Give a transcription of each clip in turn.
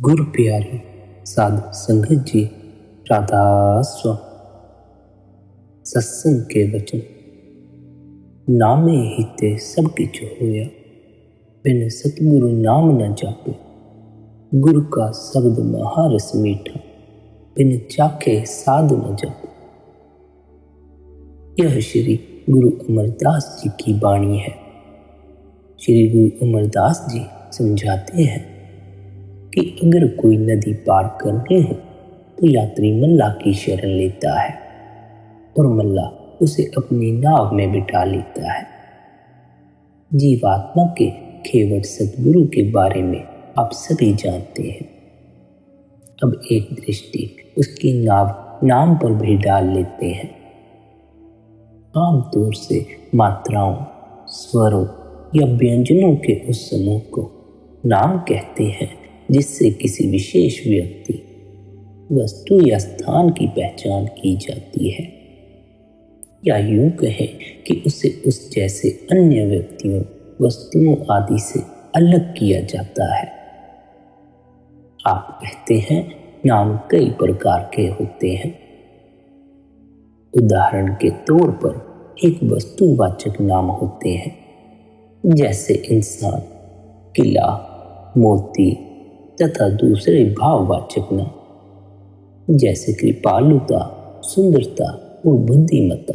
गुरु प्यारी साधु संगत जी राधा स्व सत्संग के वचन नामे हिते सब किछ होया, बिन सतगुरु नाम न जापे। गुरु का शब्द महारस मीठा, बिन चाखे साध न जापे। यह श्री गुरु अमरदास जी की वाणी है। श्री गुरु अमरदास जी समझाते हैं कि अगर कोई नदी पार करनी हो तो यात्री मल्लाह की शरण लेता है और मल्लाह उसे अपनी नाव में बिठा लेता है। जीवात्मा के केवट सतगुरु के बारे में आप सभी जानते हैं। अब एक दृष्टि उसकी नाव नाम पर भी डाल लेते हैं। आमतौर से मात्राओं, स्वरों या व्यंजनों के उस समूह को नाम कहते हैं जिससे किसी विशेष व्यक्ति, वस्तु या स्थान की पहचान की जाती है, या यूं कहें कि उसे उस जैसे अन्य व्यक्तियों, वस्तुओं आदि से अलग किया जाता है। आप कहते हैं नाम कई प्रकार के होते हैं। उदाहरण के तौर पर एक वस्तुवाचक नाम होते हैं, जैसे इंसान, किला, मोती, तथा दूसरे भाववाचक नाम जैसे कृपालुता, सुंदरता और बुद्धिमत्ता।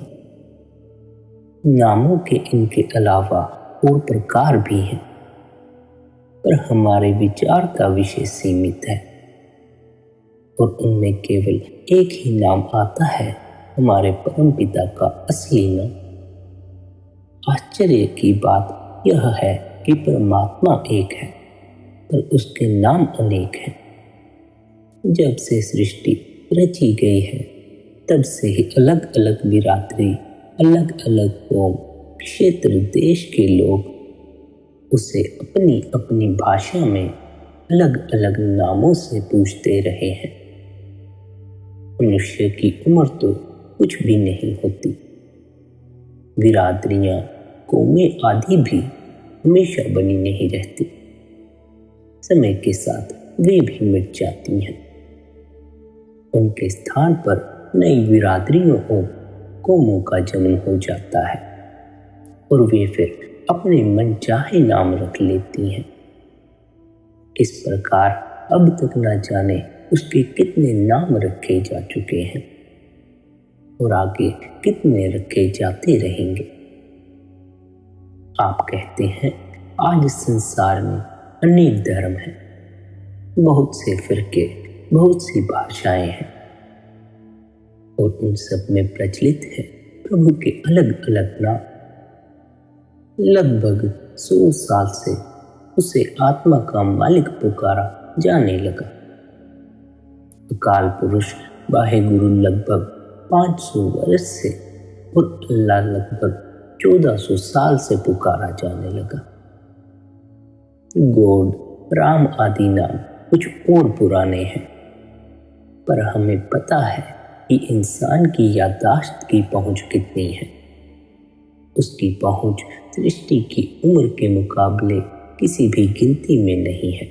नामों के इनके अलावा और प्रकार भी हैं, पर हमारे विचार का विषय सीमित है और उनमें केवल एक ही नाम आता है, हमारे परमपिता का असली नाम। आश्चर्य की बात यह है कि परमात्मा एक है पर उसके नाम अनेक हैं। जब से सृष्टि रची गई है तब से ही अलग अलग बिरादरी, अलग अलग कौम, क्षेत्र, देश के लोग उसे अपनी अपनी भाषा में अलग अलग नामों से पूछते रहे हैं। मनुष्य की उम्र तो कुछ भी नहीं होती। बिरादरियां, कौमें आदि भी हमेशा बनी नहीं रहती। समय के साथ वे भी मिट जाती हैं। उनके स्थान पर नई बिरादरियों और कौमों का जन्म हो जाता है और वे फिर अपने मन चाहे नाम रख लेती हैं। इस प्रकार अब तक न जाने उसके कितने नाम रखे जा चुके हैं और आगे कितने रखे जाते रहेंगे। आप कहते हैं आज संसार में अनेक धर्म हैं, बहुत से फिरके, बहुत सी भाषाएं हैं और उन सब में प्रचलित है प्रभु के अलग अलग नाम। लगभग 100 साल से उसे आत्मा का मालिक पुकारा जाने लगा। अकाल पुरुष बाहे गुरु लगभग 500 वर्ष से और अल्लाह लगभग 1400 साल से पुकारा जाने लगा। गॉड, राम आदि नाम कुछ और पुराने हैं, पर हमें पता है कि इंसान की याददाश्त की पहुंच कितनी है। उसकी पहुंच सृष्टि की उम्र के मुकाबले किसी भी गिनती में नहीं है।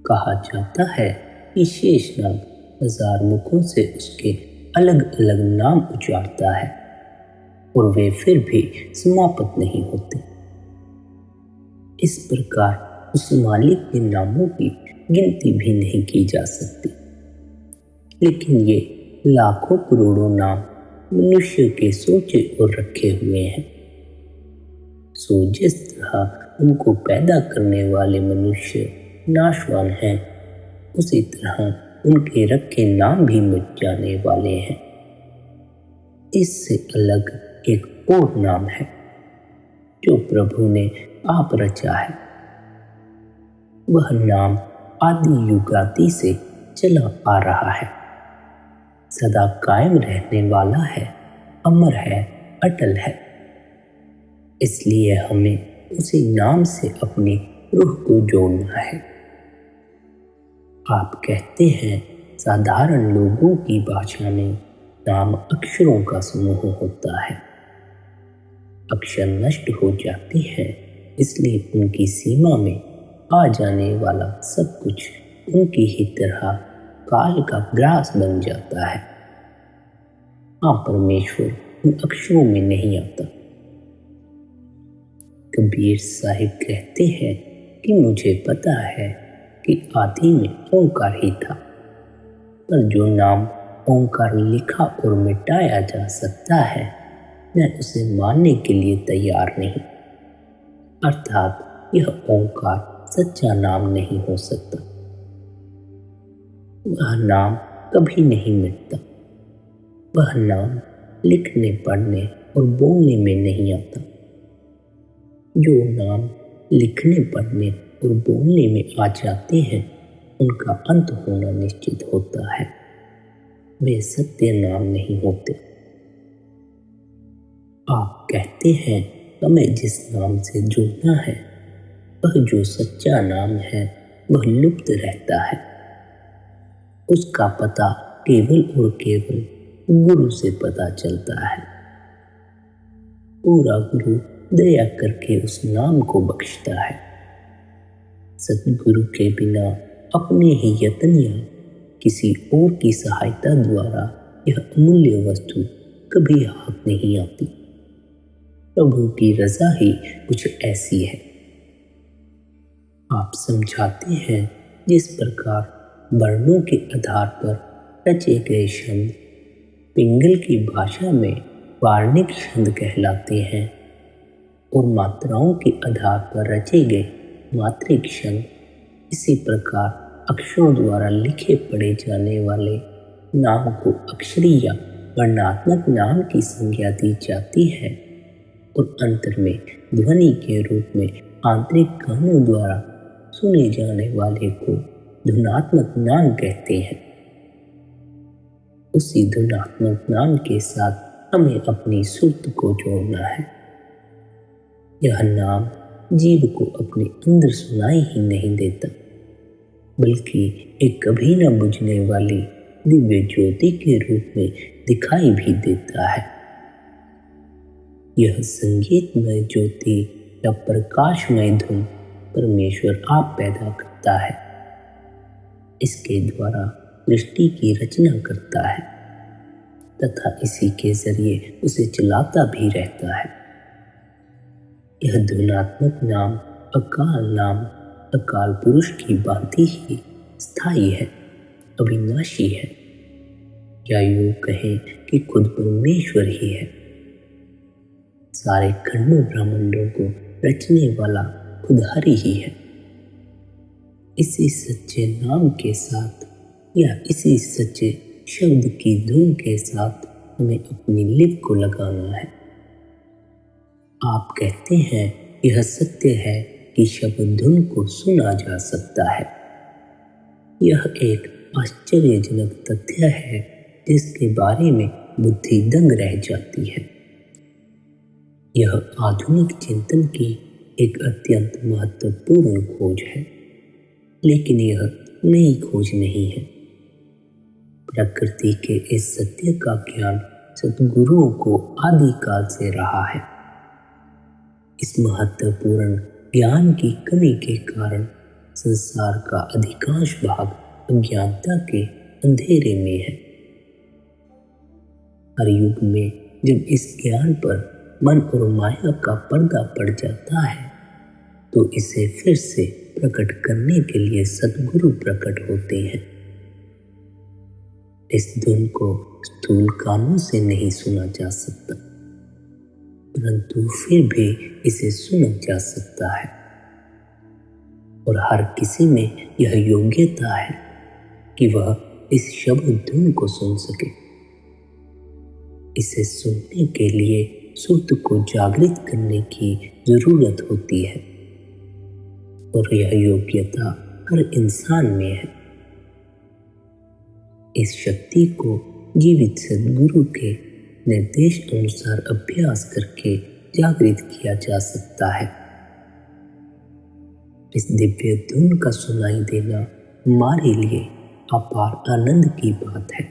कहा जाता है कि शेषनाग 1000 मुखों से उसके अलग अलग नाम उच्चारता है और वे फिर भी समाप्त नहीं होते। इस प्रकार उस मालिक के नामों की गिनती भी नहीं की जा सकती। लेकिन ये लाखों करोड़ों नाम मनुष्य के सोचे और रखे हुए हैं। सो जिस तरह उनको पैदा करने वाले मनुष्य नाशवान हैं, उसी तरह उनके रखे नाम भी मिट जाने वाले हैं। इससे अलग एक और नाम है जो प्रभु ने आप रचा है। वह नाम आदि युगादि से चला आ रहा है, सदा कायम रहने वाला है, अमर है, अटल है। इसलिए हमें उसी नाम से अपनी रूह को जोड़ना है। आप कहते हैं साधारण लोगों की भाषा में नाम अक्षरों का समूह होता है। अक्षर नष्ट हो जाते हैं, इसलिए उनकी सीमा में आ जाने वाला सब कुछ उनकी ही तरह काल का ग्रास बन जाता है। हाँ, परमेश्वर उन अक्षरों में नहीं आता। कबीर साहिब कहते हैं कि मुझे पता है कि आदि में ओंकार ही था, पर जो नाम ओंकार लिखा और मिटाया जा सकता है, मैं उसे मानने के लिए तैयार नहीं। अर्थात यह ओंकार सच्चा नाम नहीं हो सकता। वह नाम कभी नहीं मिटता। वह नाम लिखने, पढ़ने और बोलने में नहीं आता। जो नाम लिखने, पढ़ने और बोलने में आ जाते हैं, उनका अंत होना निश्चित होता है। वे सत्य नाम नहीं होते। आप कहते हैं हमें जिस नाम से जुड़ना है, वह जो सच्चा नाम है, वह लुप्त रहता है। उसका पता केवल और केवल गुरु से पता चलता है। पूरा गुरु दया करके उस नाम को बख्शता है। सतगुरु के बिना अपने ही यत्न या किसी और की सहायता द्वारा यह अमूल्य वस्तु कभी हाथ नहीं आती। प्रभु की रजा ही कुछ ऐसी है। आप समझाते हैं जिस प्रकार वर्णों के आधार पर रचे गए शब्द पिंगल की भाषा में वार्णिक शब्द कहलाते हैं और मात्राओं के आधार पर रचे गए मात्रिक शब्द, इसी प्रकार अक्षरों द्वारा लिखे पढ़े जाने वाले नाम को अक्षरी या वर्णात्मक नाम की संज्ञा दी जाती है और अंतर में ध्वनि के रूप में आंतरिक कानों द्वारा सुने जाने वाले को धुनात्मक नाम कहते हैं। उसी धुनात्मक नाम के साथ हमें अपनी सुर्त को जोड़ना है। यह नाम जीव को अपने अंदर सुनाई ही नहीं देता, बल्कि एक कभी न बुझने वाली दिव्य ज्योति के रूप में दिखाई भी देता है। यह संगीतमय ज्योति या प्रकाशमय धुन परमेश्वर आप पैदा करता है। इसके द्वारा सृष्टि की रचना करता है तथा इसी के जरिए उसे चलाता भी रहता है। यह धुनात्मक नाम अकाल नाम अकाल पुरुष की भांति ही स्थायी है, अविनाशी है, या यूं कहें कि खुद परमेश्वर ही है। सारे खंडों ब्रह्मांडों को रचने वाला खुद हरि ही है। इसी सच्चे नाम के साथ या इसी सच्चे शब्द की धुन के साथ हमें अपनी लिप को लगाना है। आप कहते हैं यह सत्य है कि शब्द धुन को सुना जा सकता है। यह एक आश्चर्यजनक तथ्य है जिसके बारे में बुद्धि दंग रह जाती है। यह आधुनिक चिंतन की एक अत्यंत महत्वपूर्ण खोज है, लेकिन यह नई खोज नहीं है। प्रकृति के इस सत्य का ज्ञान सद्गुरुओं को आदिकाल से रहा है। इस महत्वपूर्ण ज्ञान की कमी के कारण संसार का अधिकांश भाग अज्ञानता के अंधेरे में है। हर युग में जब इस ज्ञान पर मन और माया का पर्दा पड़ जाता है, तो इसे फिर से प्रकट करने के लिए सद्गुरु प्रकट होते हैं। इस धुन को स्थूल कानों से नहीं सुना जा सकता, परंतु फिर भी इसे सुना जा सकता है और हर किसी में यह योग्यता है कि वह इस शब्द धुन को सुन सके। इसे सुनने के लिए सुर्त को जागृत करने की जरूरत होती है और यह योग्यता हर इंसान में है। इस शक्ति को जीवित सद्गुरु के निर्देश अनुसार अभ्यास करके जागृत किया जा सकता है। इस दिव्य धुन का सुनाई देना हमारे लिए अपार आनंद की बात है,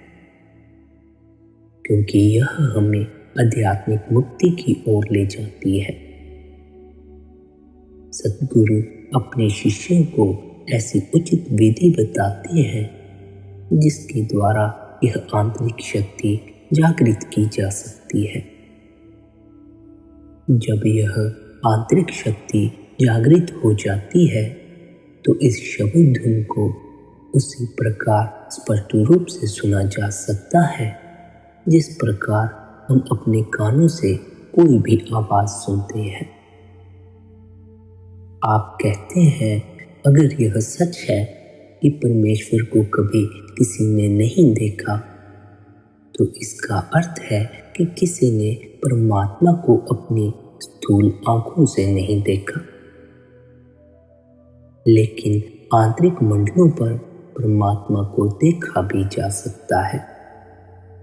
क्योंकि यह हमें आध्यात्मिक मुक्ति की ओर ले जाती है। सद्गुरु अपने शिष्यों को ऐसी उचित विधि बताते हैं जिसके द्वारा यह आंतरिक शक्ति जागृत की जा सकती है। जब यह आंतरिक शक्ति जागृत हो जाती है तो इस शब्द धुन को उसी प्रकार स्पष्ट रूप से सुना जा सकता है जिस प्रकार हम अपने कानों से कोई भी आवाज सुनते हैं। आप कहते हैं, अगर यह सच है कि परमेश्वर को कभी किसी ने नहीं देखा तो इसका अर्थ है कि किसी ने परमात्मा को अपनी स्थूल आंखों से नहीं देखा। लेकिन आंतरिक मंडलों पर परमात्मा को देखा भी जा सकता है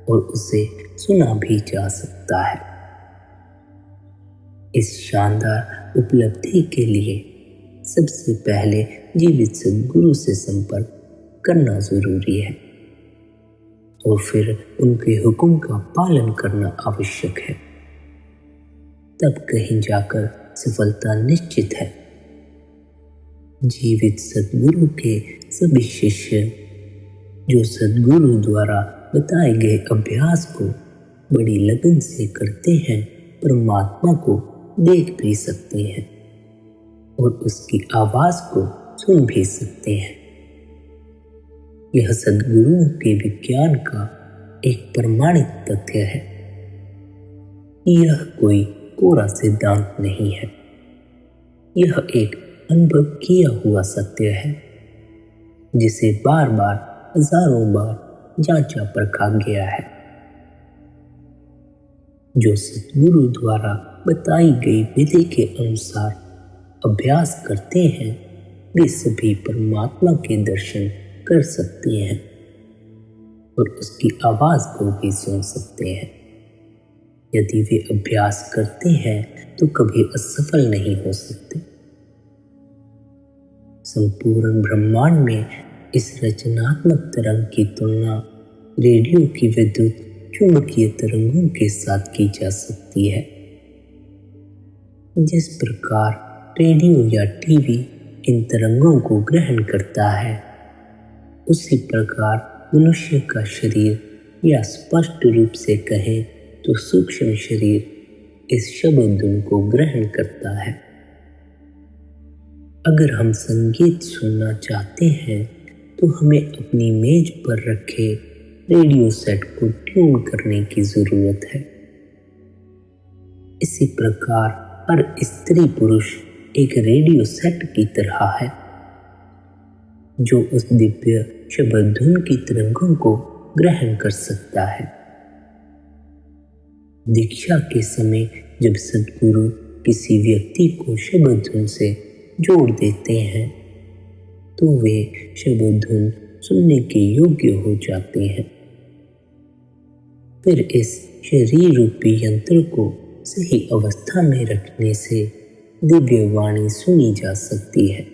और उसे सुना भी जा सकता है। इस शानदार उपलब्धि के लिए सबसे पहले जीवित सद्गुरु से संपर्क करना जरूरी है और फिर उनके हुक्म का पालन करना आवश्यक है। तब कहीं जाकर सफलता निश्चित है। जीवित सद्गुरु के सभी शिष्य जो सद्गुरु द्वारा बताए गए अभ्यास को बड़ी लगन से करते हैं, परमात्मा को देख भी सकते हैं और उसकी आवाज को सुन भी सकते हैं। यह सद्गुरुओं के विज्ञान का एक प्रमाणित तथ्य है। यह कोई कोरा सिद्धांत नहीं है, यह एक अनुभव किया हुआ सत्य है जिसे बार बार हजारों बार जांचा परखा गया है। जो सद्गुरु द्वारा बताई गई विधि के अनुसार अभ्यास करते हैं वे सभी परमात्मा के दर्शन कर सकते हैं और उसकी आवाज को भी सुन सकते हैं। यदि वे अभ्यास करते हैं तो कभी असफल नहीं हो सकते। संपूर्ण ब्रह्मांड में इस रचनात्मक तरंग की तुलना रेडियो की विद्युत चुंबकीय तरंगों के साथ की जा सकती है। जिस प्रकार रेडियो या टीवी इन तरंगों को ग्रहण करता है, उसी प्रकार मनुष्य का शरीर या स्पष्ट रूप से कहें तो सूक्ष्म शरीर इस शब्द धुन को ग्रहण करता है। अगर हम संगीत सुनना चाहते हैं तो हमें अपनी मेज पर रखे रेडियो सेट को ट्यून करने की जरूरत है। इसी प्रकार हर स्त्री पुरुष एक रेडियो सेट की तरह है जो उस दिव्य शब्द धुन की तरंगों को ग्रहण कर सकता है। दीक्षा के समय जब सद्गुरु किसी व्यक्ति को शब्द धुन से जोड़ देते हैं तो वे शब्द धुन सुनने के योग्य हो जाते हैं। फिर इस शरीर रूपी यंत्र को सही अवस्था में रखने से दिव्य वाणी सुनी जा सकती है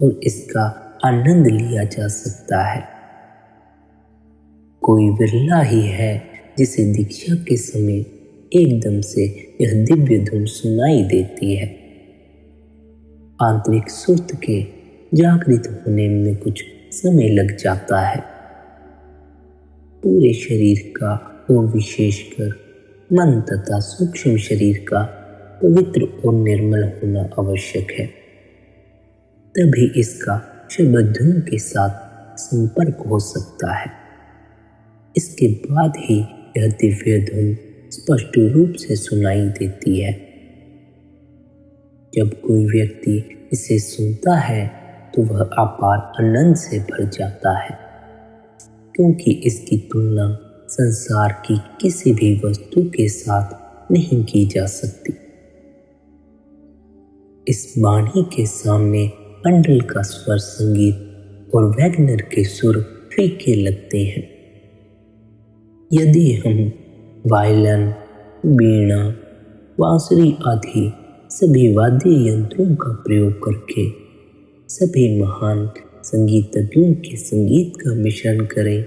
और इसका आनंद लिया जा सकता है। कोई विरला ही है जिसे दीक्षा के समय एकदम से यह दिव्य धुन सुनाई देती है। आंतरिक सुर्त के जागृत होने में कुछ समय लग जाता है। पूरे शरीर का और विशेषकर मन तथा सूक्ष्म शरीर का पवित्र और निर्मल होना आवश्यक है। तभी इसका शब्द धुन के साथ संपर्क हो सकता है। इसके बाद ही यह दिव्य धुन स्पष्ट रूप से सुनाई देती है। जब कोई व्यक्ति इसे सुनता है तो वह अपार आनंद से भर जाता है, क्योंकि इसकी तुलना संसार की किसी भी वस्तु के साथ नहीं की जा सकती। इस वाणी के सामने अंडल का स्वर संगीत और वैगनर के सुर फीके लगते हैं। यदि हम वायलिन, वीणा, बांसुरी आदि सभी वाद्य यंत्रों का प्रयोग करके सभी महान संगीतज्ञों के संगीत का मिश्रण करें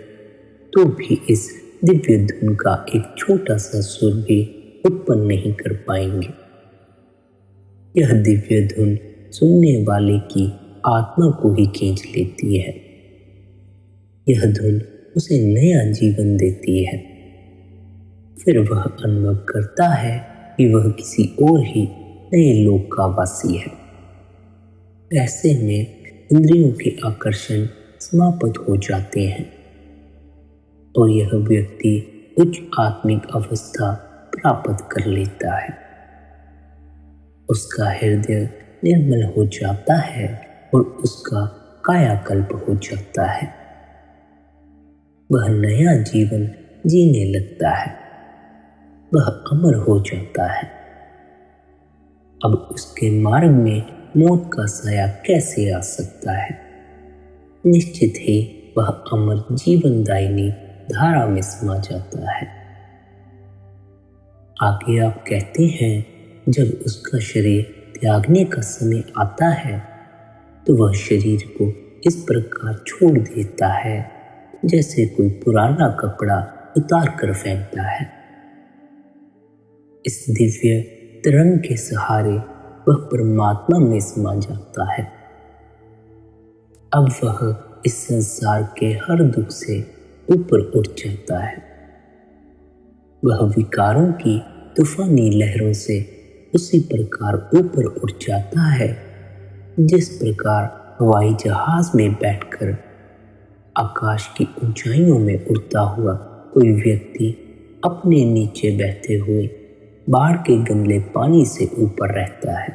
तो भी इस दिव्य धुन का एक छोटा सा सुर भी उत्पन्न नहीं कर पाएंगे। यह दिव्य धुन सुनने वाले की आत्मा को ही खींच लेती है। यह धुन उसे नया जीवन देती है। फिर वह अनुभव करता है कि वह किसी और ही नए लोक का वासी है। ऐसे में इंद्रियों के आकर्षण समाप्त हो जाते हैं और यह व्यक्ति उच्च आत्मिक अवस्था प्राप्त कर लेता है। उसका हृदय निर्मल हो जाता है और उसका कायाकल्प हो जाता है। वह नया जीवन जीने लगता है। वह अमर हो जाता है। अब उसके मार्ग में मौत का साया कैसे आ सकता है? निश्चित ही वह अमर जीवनदायिनी धारा में समा जाता है। आगे आप कहते हैं, जब उसका शरीर त्यागने का समय आता है तो वह शरीर को इस प्रकार छोड़ देता है जैसे कोई पुराना कपड़ा उतार कर फेंकता है। इस दिव्य तरंग के सहारे वह परमात्मा में समा जाता है। अब वह इस संसार के हर दुख से ऊपर उठ जाता है। वह विकारों की तूफानी लहरों से उसी प्रकार ऊपर उठ जाता है जिस प्रकार हवाई जहाज में बैठकर आकाश की ऊंचाइयों में उड़ता हुआ कोई व्यक्ति अपने नीचे बहते हुए बाढ़ के गंदले पानी से ऊपर रहता है।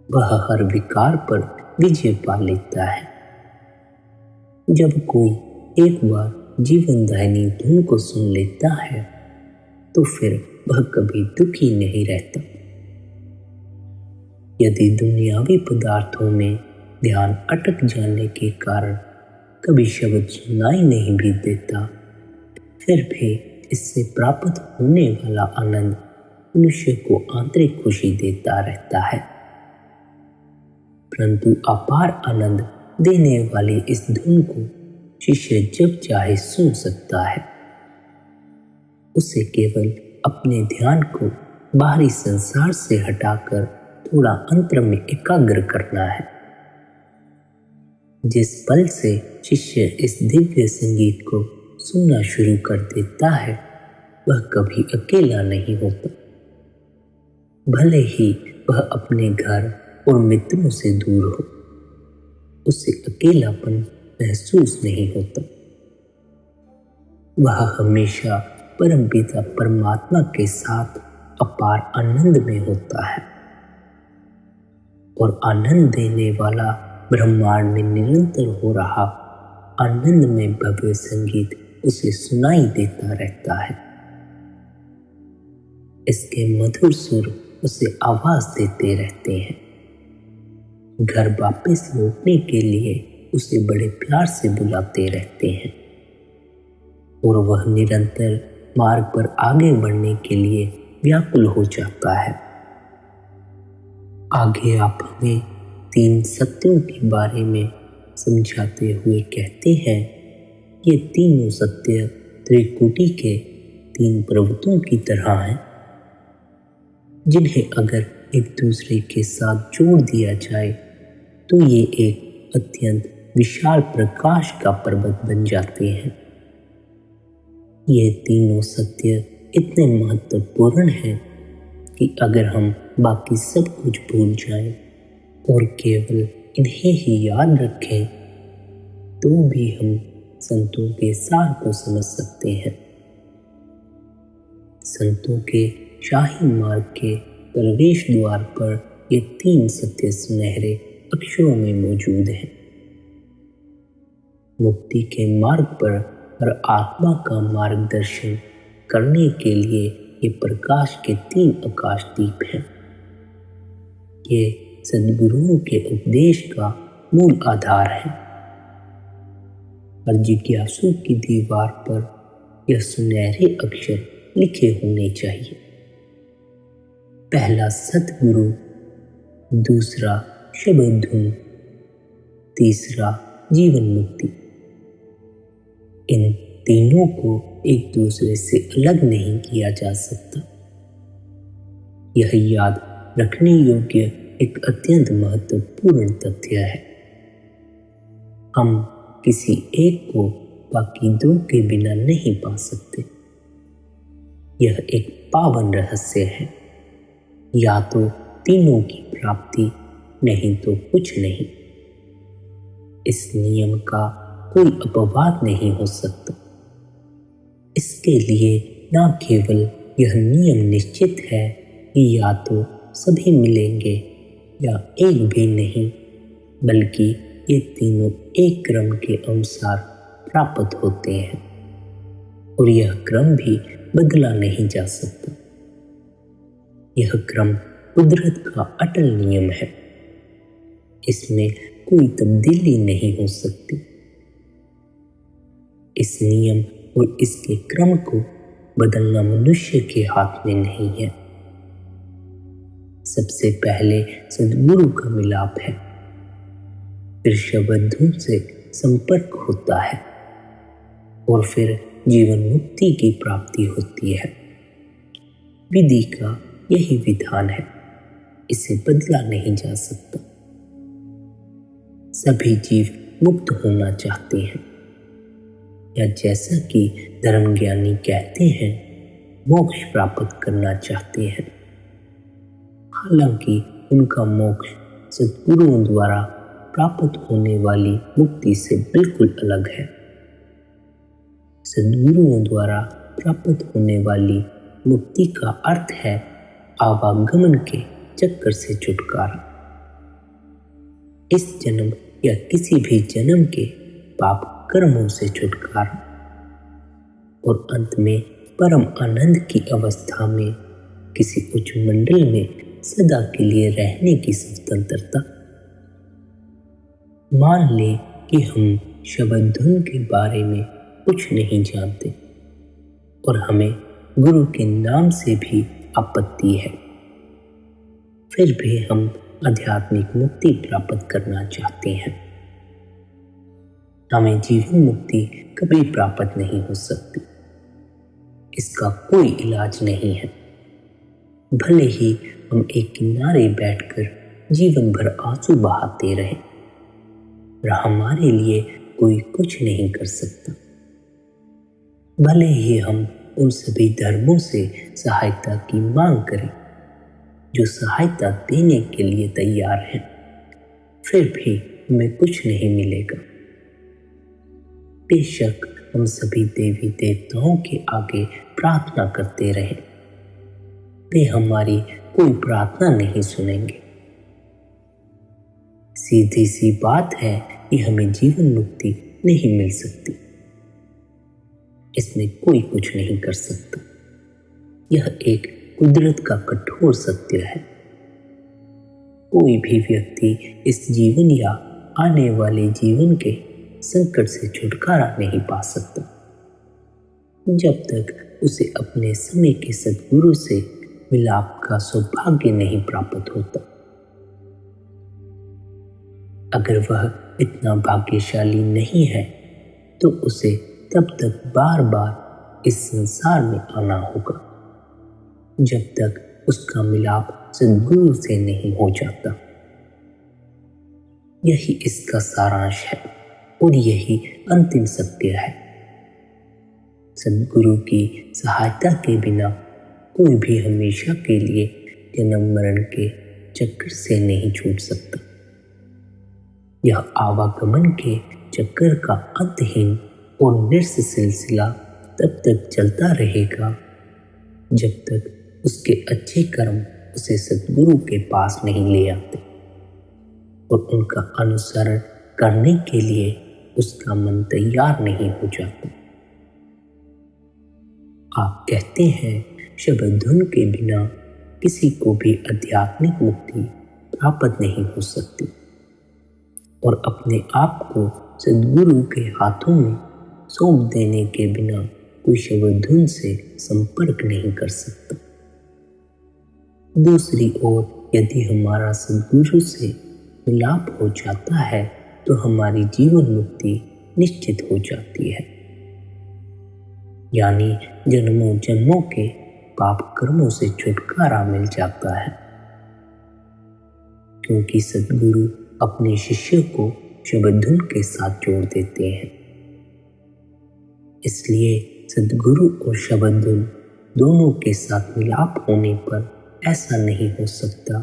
वह हर विकार पर विजय पा लेता है। जब कोई एक बार जीवनदायिनी धुन को सुन लेता है तो फिर वह कभी दुखी नहीं रहता। यदि दुनियावी पदार्थों में ध्यान अटक जाने के कारण कभी शब्द सुनाई नहीं भी देता, फिर भी इससे प्राप्त होने वाला आनंद मनुष्य को आंतरिक खुशी देता रहता है। परंतु अपार आनंद देने वाली इस धुन को शिष्य जब चाहे सुन सकता है। उसे केवल अपने ध्यान को बाहरी संसार से हटाकर थोड़ा अंतर में एकाग्र करना है। जिस पल से शिष्य इस दिव्य संगीत को सुनना शुरू कर देता है, वह कभी अकेला नहीं होता। भले ही वह अपने घर और मित्रों से दूर हो, उसे अकेलापन महसूस नहीं होता। वह हमेशा परमपिता परमात्मा के साथ अपार आनंद में होता है और आनंद देने वाला ब्रह्मांड में निरंतर हो रहा आनंद में भव्य संगीत उसे सुनाई देता रहता है। इसके मधुर सुर उसे आवाज देते रहते हैं। घर वापस लौटने के लिए उसे बड़े प्यार से बुलाते रहते हैं और वह निरंतर मार्ग पर आगे बढ़ने के लिए व्याकुल हो जाता है। आगे आप हमें 3 सत्यों के बारे में समझाते हुए कहते हैं, ये तीनों सत्य त्रिकुटी के 3 पर्वतों की तरह हैं, जिन्हें अगर एक दूसरे के साथ जोड़ दिया जाए तो ये एक अत्यंत विशाल प्रकाश का पर्वत बन जाते हैं। ये तीनों सत्य इतने महत्वपूर्ण हैं कि अगर हम बाकी सब कुछ भूल जाएं और केवल इन्हें ही याद रखें तो भी हम संतों के सार को समझ सकते हैं। संतों के शाही मार्ग के प्रवेश द्वार पर ये 3 सत्य सुनहरे अक्षरों में मौजूद हैं। मुक्ति के मार्ग पर हर आत्मा का मार्गदर्शन करने के लिए ये प्रकाश के 3 आकाश दीप हैं। ये सद्गुरुओं के उपदेश का मूल आधार है। हर जिज्ञासु की दीवार पर यह सुनहरे अक्षर लिखे होने चाहिए। पहला सतगुरु, दूसरा शब्द धुन, तीसरा जीवन मुक्ति। इन तीनों को एक दूसरे से अलग नहीं किया जा सकता। यह याद रखने योग्य एक अत्यंत महत्वपूर्ण तथ्य है। हम किसी एक को बाकी दो के बिना नहीं पा सकते। यह एक पावन रहस्य है। या तो तीनों की प्राप्ति, नहीं तो कुछ नहीं। इस नियम का कोई अपवाद नहीं हो सकता। इसके लिए न केवल यह नियम निश्चित है कि या तो सभी मिलेंगे या एक भी नहीं, बल्कि ये तीनों एक क्रम के अनुसार प्राप्त होते हैं और यह क्रम भी बदला नहीं जा सकता। यह क्रम कुदरत का अटल नियम है। इसमें कोई तब्दीली नहीं हो सकती। इस नियम और इसके क्रम को बदलना मनुष्य के हाथ में नहीं है। सबसे पहले सद्गुरु का मिलाप है, फिर शबद से संपर्क होता है और फिर जीवन मुक्ति की प्राप्ति होती है। विधि का यही विधान है। इसे बदला नहीं जा सकता। सभी जीव मुक्त होना चाहते हैं, या जैसा कि धर्म ज्ञानी कहते हैं, मोक्ष प्राप्त करना चाहते हैं। हालांकि उनका मोक्ष सद्गुरुओं द्वारा प्राप्त होने वाली मुक्ति से बिल्कुल अलग है। सद्गुरुओं द्वारा प्राप्त होने वाली मुक्ति का अर्थ है आवागमन के चक्कर से छुटकारा। इस जन्म या किसी भी जन्म के पाप कर्मों से छुटकारा और अंत में परम आनंद की अवस्था में किसी उच्च मंडल में सदा के लिए रहने की स्वतंत्रता। मान ले कि हम शबद धुन के बारे में कुछ नहीं जानते और हमें गुरु के नाम से भी आपत्ति है, फिर भी हम आध्यात्मिक मुक्ति प्राप्त करना चाहते हैं। हमें जीवन मुक्ति कभी प्राप्त नहीं हो सकती। इसका कोई इलाज नहीं है। भले ही हम एक किनारे बैठकर जीवन भर आंसू बहाते रहें, और हमारे लिए कोई कुछ नहीं कर सकता। भले ही हम उन सभी धर्मों से सहायता की मांग करें जो सहायता देने के लिए तैयार हैं, फिर भी हमें कुछ नहीं मिलेगा। बेशक हम सभी देवी देवताओं के आगे प्रार्थना करते रहें, वे हमारी कोई प्रार्थना नहीं सुनेंगे। सीधी सी बात है कि हमें जीवन मुक्ति नहीं मिल सकती। इसमें कोई कुछ नहीं कर सकता। यह एक कुदरत का कठोर सत्य है। कोई भी व्यक्ति इस जीवन या आने वाले जीवन के संकट से छुटकारा नहीं पा सकता जब तक उसे अपने समय के सद्गुरु से मिलाप का सौभाग्य नहीं प्राप्त होता। अगर वह इतना भाग्यशाली नहीं है तो उसे तब तक बार बार इस संसार में आना होगा जब तक उसका मिलाप सद्गुरु से नहीं हो जाता। यही इसका सारांश है और यही अंतिम सत्य है। सद्गुरु की सहायता के बिना कोई भी हमेशा के लिए जन्म मरण के चक्कर से नहीं छूट सकता। यह आवागमन के चक्कर का अंतहीन और निरस सिलसिला तब तक चलता रहेगा जब तक उसके अच्छे कर्म उसे सद्गुरु के पास नहीं ले आते और उनका अनुसरण करने के लिए उसका मन तैयार नहीं हो जाता। आप कहते हैं शबद धुन के बिना किसी को भी आध्यात्मिक मुक्ति प्राप्त नहीं हो सकती और अपने आप को सद्गुरु के हाथों में सौंप देने के बिना कोई शबद धुन से संपर्क नहीं कर सकता। दूसरी ओर यदि हमारा सद्गुरु से मिलाप हो जाता है तो हमारी जीवन मुक्ति निश्चित हो जाती है, यानी जन्मों जन्मों के पाप कर्मों से छुटकारा मिल जाता है। क्योंकि सद्गुरु अपने शिष्य को शब्द धुन के साथ जोड़ देते हैं। इसलिए सद्गुरु और शब्द धुन दोनों के साथ मिलाप होने पर ऐसा नहीं हो सकता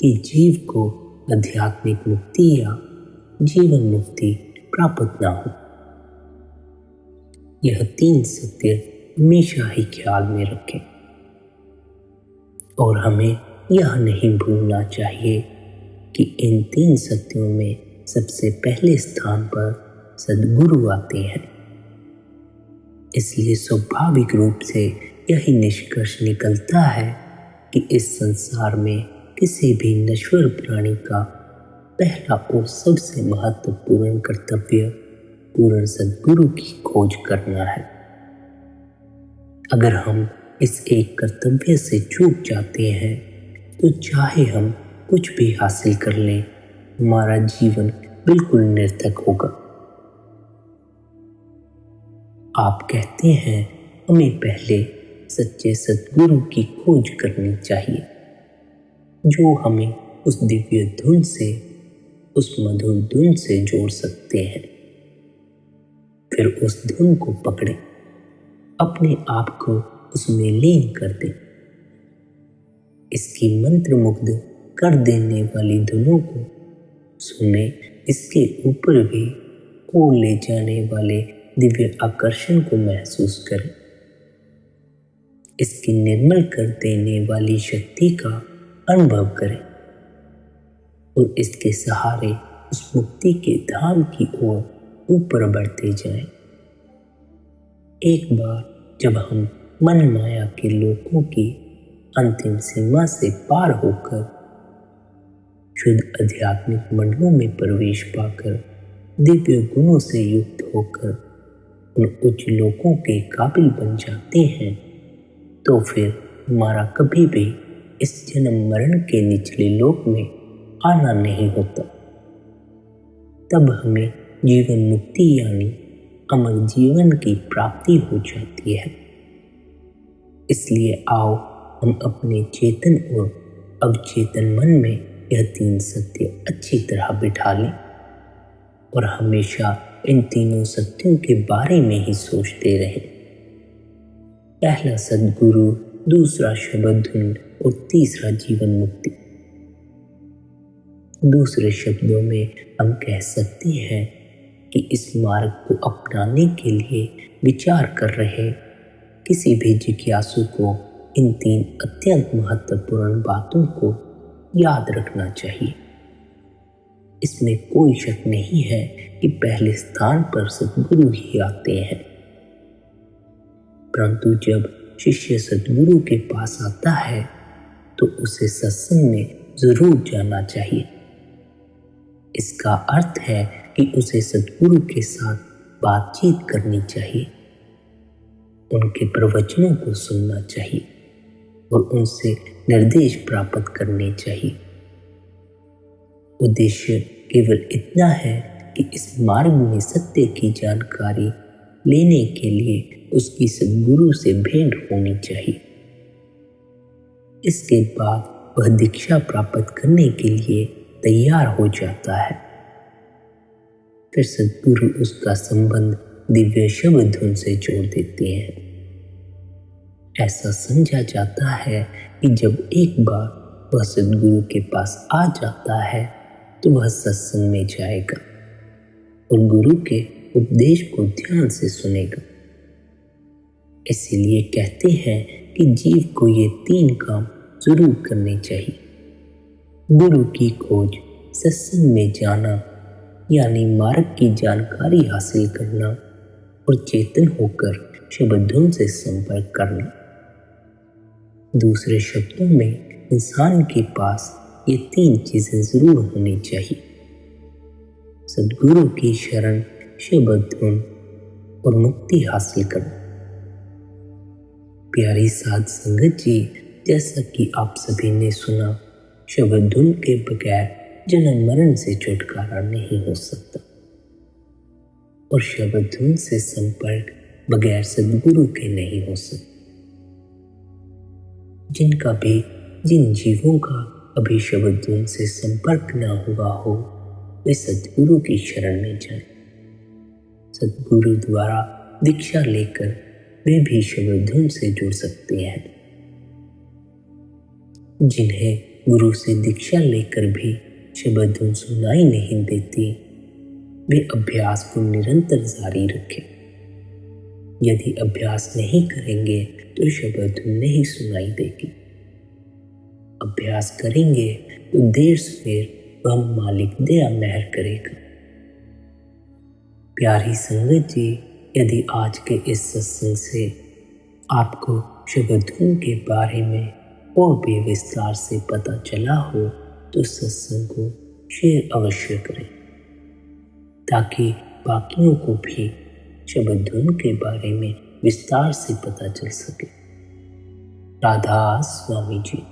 कि जीव को आध्यात्मिक मुक्ति या जीवन मुक्ति प्राप्त ना हो। यह तीन सत्य हमेशा ही ख्याल में रखें और हमें यह नहीं भूलना चाहिए कि इन तीन सत्यों में सबसे पहले स्थान पर सद्गुरु आते हैं। इसलिए स्वाभाविक रूप से यही निष्कर्ष निकलता है कि इस संसार में किसी भी नश्वर प्राणी का पहला और सबसे महत्वपूर्ण कर्तव्य पूर्ण सद्गुरु की खोज करना है। अगर हम इस एक कर्तव्य से चूक जाते हैं तो चाहे हम कुछ भी हासिल कर लें, हमारा जीवन बिल्कुल निरर्थक होगा। आप कहते हैं हमें पहले सच्चे सद्गुरु की खोज करनी चाहिए, जो हमें उस दिव्य धुन से, उस मधुर धुन से जोड़ सकते हैं। फिर उस धुन को पकड़ें, अपने आप को उसमें लीन कर दें। इसकी मंत्रमुग्ध कर देने वाली धुनों को सुने, इसके ऊपर भी ओर ले जाने वाले दिव्य आकर्षण को महसूस करें। इसकी निर्मल कर देने वाली शक्ति का अनुभव करें और इसके सहारे उस मुक्ति के धाम की ओर ऊपर बढ़ते जाएं। एक बार जब हम मन माया के लोकों की अंतिम सीमा से पार होकर शुद्ध आध्यात्मिक मंडलों में प्रवेश पाकर दिव्य गुणों से युक्त होकर उन उच्च लोकों के काबिल बन जाते हैं, तो फिर हमारा कभी भी इस जन्म मरण के निचले लोक में आना नहीं होता। तब हमें जीवन मुक्ति यानी अमर जीवन की प्राप्ति हो जाती है। इसलिए आओ हम अपने चेतन और अवचेतन मन में यह तीन सत्य अच्छी तरह बिठा लें और हमेशा इन तीनों सत्यों के बारे में ही सोचते रहें। पहला सद्गुरु, दूसरा शब्द धुन और तीसरा जीवन मुक्ति। दूसरे शब्दों में हम कह सकते हैं कि इस मार्ग को अपनाने के लिए विचार कर रहे किसी भी जिज्ञासु को इन तीन अत्यंत महत्वपूर्ण बातों को याद रखना चाहिए। इसमें कोई शक नहीं है कि पहले स्थान पर सद्गुरु ही आते हैं, परंतु जब शिष्य सद्गुरु के पास आता है तो उसे सत्संग में जरूर जाना चाहिए। इसका अर्थ है कि उसे सद्गुरु के साथ बातचीत करनी चाहिए, उनके प्रवचनों को सुनना चाहिए और उनसे निर्देश प्राप्त करने चाहिए। उद्देश्य केवल इतना है कि इस मार्ग में सत्य की जानकारी लेने के लिए उसकी सद्गुरु से भेंट होनी चाहिए। इसके बाद वह दीक्षा प्राप्त करने के लिए तैयार हो जाता है। फिर सद्गुरु उसका संबंध दिव्य शब्द धुन से जोड़ देते हैं। ऐसा समझा जाता है कि जब एक बार वह सद्गुरु के पास आ जाता है तो वह सत्संग में जाएगा और गुरु के उपदेश को ध्यान से सुनेगा। इसीलिए कहते हैं कि जीव को ये तीन काम जरूर करने चाहिए: गुरु की खोज, सत्संग में जाना यानी मार्ग की जानकारी हासिल करना और चेतन होकर शब्द धुन से संपर्क करना। दूसरे शब्दों में इंसान के पास ये तीन चीजें जरूर होनी चाहिए: सद्गुरु की शरण, शब्द धुन और मुक्ति हासिल करना। प्यारी साध संगत जी, जैसा कि आप सभी ने सुना, शब्द धुन के बगैर जन्म मरण से छुटकारा नहीं हो सकता और शब्द धुन से संपर्क बगैर सद्गुरु के नहीं हो सकता। जिन जीवों का अभी शब्द धुन से संपर्क न हुआ हो वे सद्गुरु की शरण में जाएं। सद्गुरु द्वारा दीक्षा लेकर वे भी शब्द धुन से जुड़ सकते हैं। जिन्हें गुरु से दीक्षा लेकर भी शब्द धुन सुनाई नहीं देती वे अभ्यास को निरंतर जारी रखें। यदि अभ्यास नहीं करेंगे तो शब्द धुन नहीं सुनाई देगी। अभ्यास करेंगे तो देर सवेर वह मालिक दया मेहर करेगा। प्यारी संगत जी, यदि आज के इस सत्संग से आपको शब्द धुन के बारे में और भी विस्तार से पता चला हो तो सत्संग को शेयर अवश्य करें ताकि बाकियों को भी शब्द धुन के बारे में विस्तार से पता चल सके। राधा स्वामी जी।